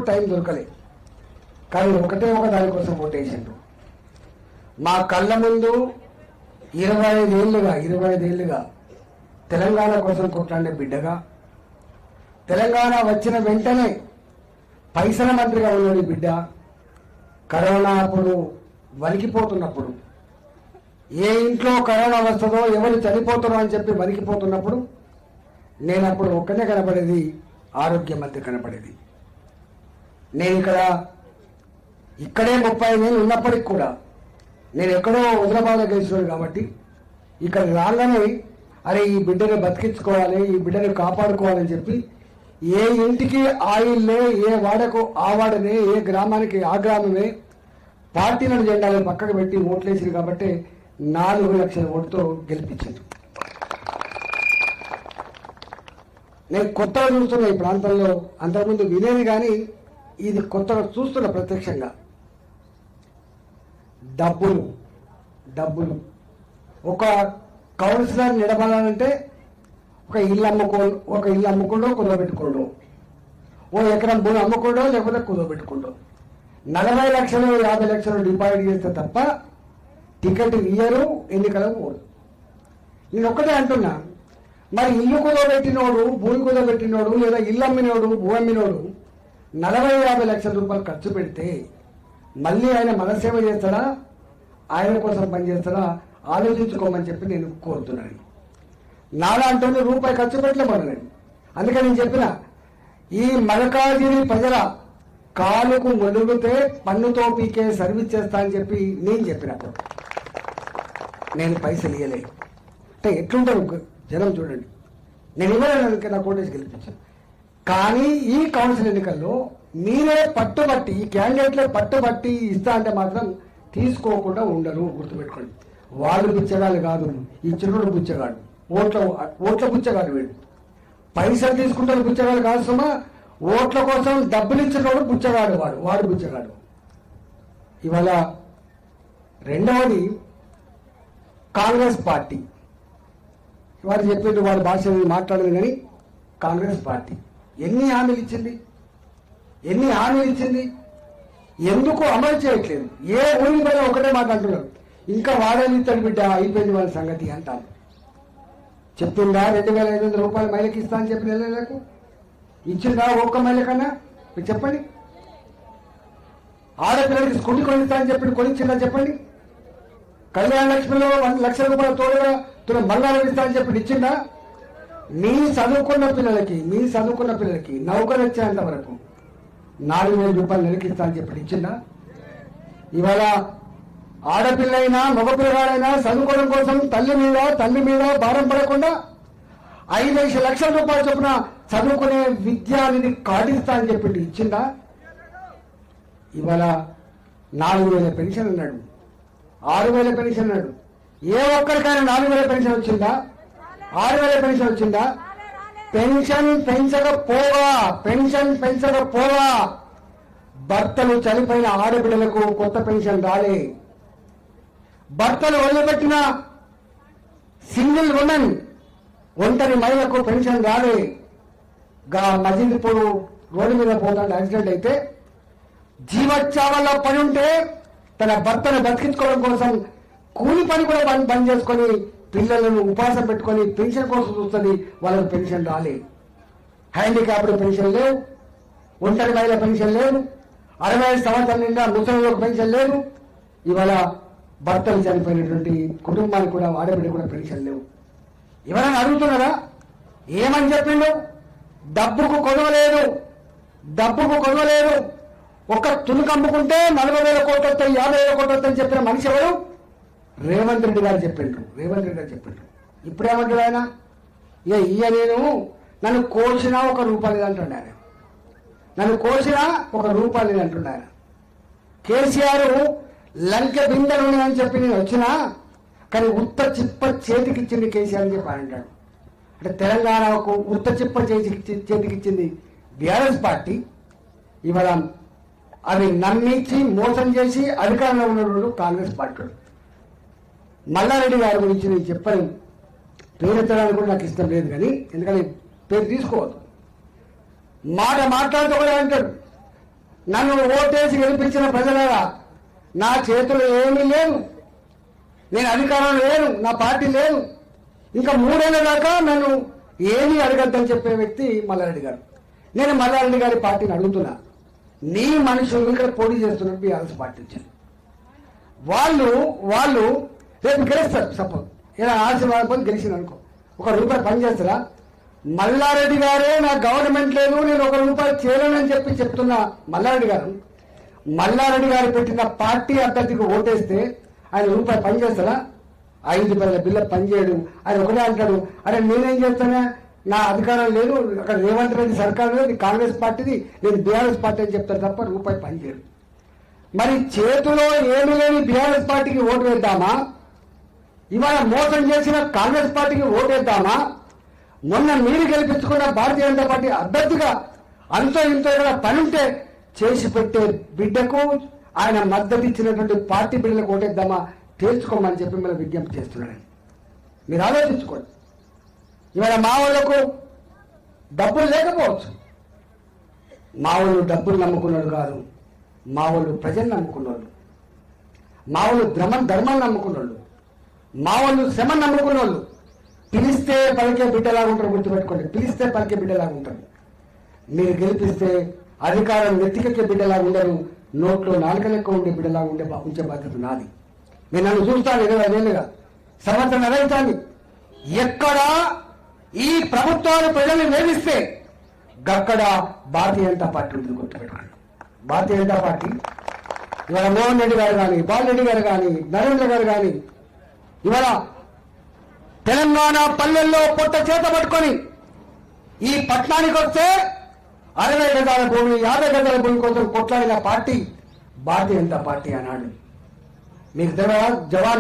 Time దొరకలే. కానీ ఒకటే ఒక దానికోసం ఓటేసిండు. మా కళ్ళ ముందు 25 ఏళ్ళుగా తెలంగాణ కోసం కొట్లాడే బిడ్డగా, తెలంగాణ వచ్చిన వెంటనే పైసల మంత్రిగా ఉన్నాడు బిడ్డ. కరోనా అప్పుడు వణికిపోతున్నప్పుడు, ఏ ఇంట్లో కరోనా వస్తుందో ఎవరు చనిపోతారో అని చెప్పి వణికిపోతున్నప్పుడు నేను అప్పుడు ఒక్కనే కనపడేది, ఆరోగ్య మంత్రి కనపడేది. నేను ఇక్కడే 35 ఏళ్ళు ఉన్నప్పటికి కూడా నేను ఎక్కడో హైదరాబాద్లో గెలిచినాను కాబట్టి ఇక్కడ రాగానే అరే ఈ బిడ్డని బతికించుకోవాలి, ఈ బిడ్డని కాపాడుకోవాలని చెప్పి ఏ ఇంటికి ఆయిల్లే, ఏ వాడకు ఆ వాడనే, ఏ గ్రామానికి ఆ గ్రామమే పార్టీలను జెండాలను పక్కకు పెట్టి ఓట్లేసింది కాబట్టి 4 లక్షల ఓటుతో గెలిపించింది. నేను కొత్తగా చూస్తున్నా ఈ ప్రాంతంలో, అంతకుముందు వినేది కానీ ఇది కొత్తగా చూస్తున్నా ప్రత్యక్షంగా. డబ్బులు ఒక కౌన్సిలర్ నిలబడాలంటే ఒక ఇల్లు అమ్ముకుండో కుదవబెట్టుకోండు, ఓ ఎకరం భూమి అమ్ముకుండో లేకపోతే కుదవబెట్టుకుండో, 40 లక్షలు 50 లక్షలు డిపాజిట్ చేస్తే తప్ప టికెట్ ఇయ్యరు, ఎన్నికలకు పోరు. నేను ఒక్కటే అంటున్నా, మరి ఇల్లు కుదవబెట్టినోడు, భూమి కుదవబెట్టినోడు, లేదా ఇల్లు అమ్మినోడు, భూ అమ్మినోడు 40-50 లక్షల రూపాయలు ఖర్చు పెడితే మళ్ళీ ఆయన మనసేవ చేస్తాడా, ఆయన కోసం పనిచేస్తాడా ఆలోచించుకోమని చెప్పి నేను కోరుతున్నాను. నాలా అంటుంది రూపాయి ఖర్చు పెట్టలేమన్నాను. అందుకని నేను చెప్పిన ఈ మల్కాజిగిరి ప్రజల కాలుకు మొలుగుతే పన్నుతో పీకే సర్వీస్ చేస్తా అని చెప్పి నేను చెప్పినప్పుడు నేను పైసలు ఇయ్యలే. అంటే ఎట్లుంటారు జనం చూడండి. నేను ఇవ్వలేదు, నా కోటేసి గెలిపించాను. కానీ ఈ కౌన్సిల్ ఎన్నికల్లో మీరే పట్టుబట్టి, ఈ క్యాండిడేట్లే పట్టుబట్టి ఇస్తా అంటే మాత్రం తీసుకోకుండా ఉండరు. గుర్తుపెట్టుకోండి, వాళ్ళు బుచ్చగాళ్ళు కాదు, ఈ చిరుడు బుచ్చగాడు, ఓట్ల బుచ్చగాడు. వీడు పైసలు తీసుకుంటారు బుచ్చగాడు కాదు సుమా, ఓట్ల కోసం డబ్బులు ఇచ్చినోడు బుచ్చగాడు, వాడు బుచ్చగాడు. ఇవాళ రెండవది కాంగ్రెస్ పార్టీ. వారు చెప్పేది వారి భాష మాట్లాడదు కానీ కాంగ్రెస్ పార్టీ ఎన్ని హామీలు ఇచ్చింది, ఎందుకు అమలు చేయట్లేదు? ఏ ఊరి పైన ఒకటే మాట అంటున్నారు, ఇంకా వాడని ఇస్తాడు బిడ్డ, అయిపోయింది వాళ్ళ సంగతి అంటాను. చెప్తుందా 2500 రూపాయలు మహిళకి ఇస్తా అని చెప్పి నెలకు ఇచ్చిందా? ఒక్క మహిళ కన్నా మీరు చెప్పండి. ఆడపిల్లలకి స్కూటీ కొనిస్తా అని చెప్పి కొనిచ్చిందా చెప్పండి. కళ్యాణ లక్ష్మిలో 1 లక్షల రూపాయలు తోడుగా బంగారం ఇస్తా అని చెప్పి ఇచ్చిందా? మీ చదువుకున్న పిల్లలకి నౌకరు వచ్చేంత వరకు 4,000 రూపాయలు నెలకి ఇస్తా అని చెప్పి ఇచ్చిందా? ఇవాళ ఆడపిల్లైనా మగపిల్లగాడైనా చదువుకోవడం కోసం తల్లి మీద భారం పడకుండా 5 లక్షల రూపాయలు చొప్పున చదువుకునే విద్యానిధి కాటిస్తా అని చెప్పి ఇచ్చిందా? ఇవాళ 4,000 పెన్షన్ అన్నాడు, 6,000 పెన్షన్ అన్నాడు. ఏ ఒక్కరికైనా 4,000 పెన్షన్ వచ్చిందా? 6,000 పెన్షన్ వచ్చిందా? పెన్షన్ పెంచకపోగా భర్తలు చనిపోయిన ఆడబిడ్డలకు కొత్త పెన్షన్ రాలే. భర్తలు వదిలిపెట్టిన సింగిల్ ఉమెన్, ఒంటరి మహిళకు పెన్షన్ రాలే. మజిలీపూర్ రోడ్డు మీద పోతాడు యాక్సిడెంట్ అయితే జీవచ్చావల్లో పని ఉంటే తన భర్తను బతికించుకోవడం కోసం కూలి పని కూడా బంద్ చేసుకొని పిల్లలను ఉపాసం పెట్టుకొని పెన్షన్ కోసం చూస్తుంది, వాళ్ళకు పెన్షన్ రాలే. హ్యాండిక్యాప్డ్ పెన్షన్ లేవు, ఒంటరి మహిళ పెన్షన్ లేదు, 65 సంవత్సరాల నిండా ముసలిలకు పెన్షన్ లేదు. ఇవాళ భర్తలు చనిపోయినటువంటి కుటుంబానికి కూడా ఆడబిడ్డ కూడా పెన్షన్ లేవు. ఎవరైనా అడుగుతున్నారా? ఏమని చెప్పిండు? డబ్బుకు కొనవలేదు. ఒక తునుకు అమ్ముకుంటే 40,000 కోట్లు వస్తాయి, 50,000 కోట్లు వస్తాయని చెప్పిన మనిషి ఎవరు? రేవంత్ రెడ్డి గారు చెప్పిండ్రు. ఇప్పుడేమంటాడు ఆయన? నన్ను కోసినా ₹1 లేదంటుండే ఆయన. ఆయన కేసీఆర్ లంకె బిందెలు ఉన్నాయని చెప్పి నేను వచ్చినా కానీ ఉత్త చిప్ప చేతికిచ్చింది కేసీఆర్ అని చెప్పి అంటాడు. అంటే తెలంగాణకు ఉత్త చిప్ప చేతికిచ్చింది బీఆర్ఎస్ పార్టీ. ఇవాళ అవి నమ్మించి మోసం చేసి అధికారంలో ఉన్నటువంటి కాంగ్రెస్ పార్టీ. మల్లారెడ్డి గారి గురించి నేను చెప్పని పేరెత్తడానికి కూడా నాకు ఇష్టం లేదు, కానీ ఎందుకంటే పేరు తీసుకోవద్దు. మాట్లాడుతూ కూడా అంటాడు నన్ను ఓటేసి గెలిపించిన ప్రజలారా, నా చేతులు ఏమీ లేదు, నేను అధికారం లేను, నా పార్టీ లేదు, ఇంకా 3 ఏళ్ల దాకా నన్ను ఏమీ అడగద్దని చెప్పే వ్యక్తి మల్లారెడ్డి గారు. నేను మల్లారెడ్డి గారి పార్టీని అడుగుతున్నా, నీ మనుషులు ఇక్కడ పోటీ చేస్తున్నట్టు బీఆర్ఎస్ పార్టీ వచ్చారు. వాళ్ళు రేపు గెలుస్తారు. సపోజ్ ఇలా ఆశీర్వాదం గెలిచిన అనుకో, ₹1 పని చేస్తారా? మల్లారెడ్డి గారే నా గవర్నమెంట్ లేదు, నేను ₹1 చేయలేనని చెప్తున్న మల్లారెడ్డి గారు పెట్టిన పార్టీ అభ్యర్థికి ఓటేస్తే ఆయన ₹1 పని చేస్తారా? 5 రూపాయల బిల్ల పనిచేయడు. ఆయన ఒకటే అంటాడు, అరే నేనేం చేస్తానా, నా అధికారం లేదు, అక్కడ రేవంత్ రెడ్డి సర్కారు లేదు, కాంగ్రెస్ పార్టీది, నేను బీఆర్ఎస్ పార్టీ అని చెప్తారు తప్ప ₹1 పనిచేయడు. మరి చేతిలో ఏమీ లేని బీఆర్ఎస్ పార్టీకి ఓటు వేద్దామా? ఇవాళ మోసం చేసిన కాంగ్రెస్ పార్టీకి ఓటు వేద్దామా? మొన్న మీరు గెలిపించుకున్న భారతీయ జనతా పార్టీ అభ్యర్థిగా అంతో ఇంతో ఏదైనా పని ఉంటే చేసి పెట్టే బిడ్డకు ఆయన మద్దతు ఇచ్చినటువంటి పార్టీ బిడ్డలకు ఓటేద్దామా తేల్చుకోమని చెప్పి మనం విజ్ఞప్తి చేస్తున్నాడని మీరు ఆలోచించుకోండి. ఇవాళ మా వాళ్ళకు డబ్బులు లేకపోవచ్చు, మా వాళ్ళు డబ్బులు నమ్ముకున్నాడు కాదు, మా వాళ్ళు ప్రజలు నమ్ముకున్నాడు, మా వాళ్ళు ధర్మాన్ని నమ్ముకున్నాడు, మా వాళ్ళు శ్రమ నమ్ముకున్నోళ్ళు. పిలిస్తే పలికే బిడ్డలాగా ఉంటారు, గుర్తుపెట్టుకోండి, పిలిస్తే పలికే బిడ్డలాగా ఉంటారు. మీరు గెలిపిస్తే అధికారం నెత్తికెక్కే బిడ్డలాగా ఉండరు, నోట్లో నాలుక లెక్క ఉండే బిడ్డలాగా ఉంచే బాధ్యత నాది. నేను నన్ను చూస్తాను 25 ఏళ్ళుగా, సంవత్సరం నెలవుతాను. ఎక్కడ ఈ ప్రభుత్వాలు ప్రజల్ని వేధిస్తే గక్కడ భారతీయ జనతా పార్టీ ఉంటుంది, గుర్తుపెట్టుకోండి. భారతీయ జనతా పార్టీ ఇవాళ మోహన్ రెడ్డి గారు కానీ, బాలరెడ్డి గారు కానీ, నరేంద్ర గారు కానీ ఇవాళ తెలంగాణ పల్లెల్లో పొట్ట చేత పట్టుకొని ఈ పట్టణానికి వస్తే 60 గజాల భూమి 50 గజాల భూమి కోసం కొట్లాడిన పార్టీ భారతీయ జనతా పార్టీ అన్నాడు. మీకు జవాన్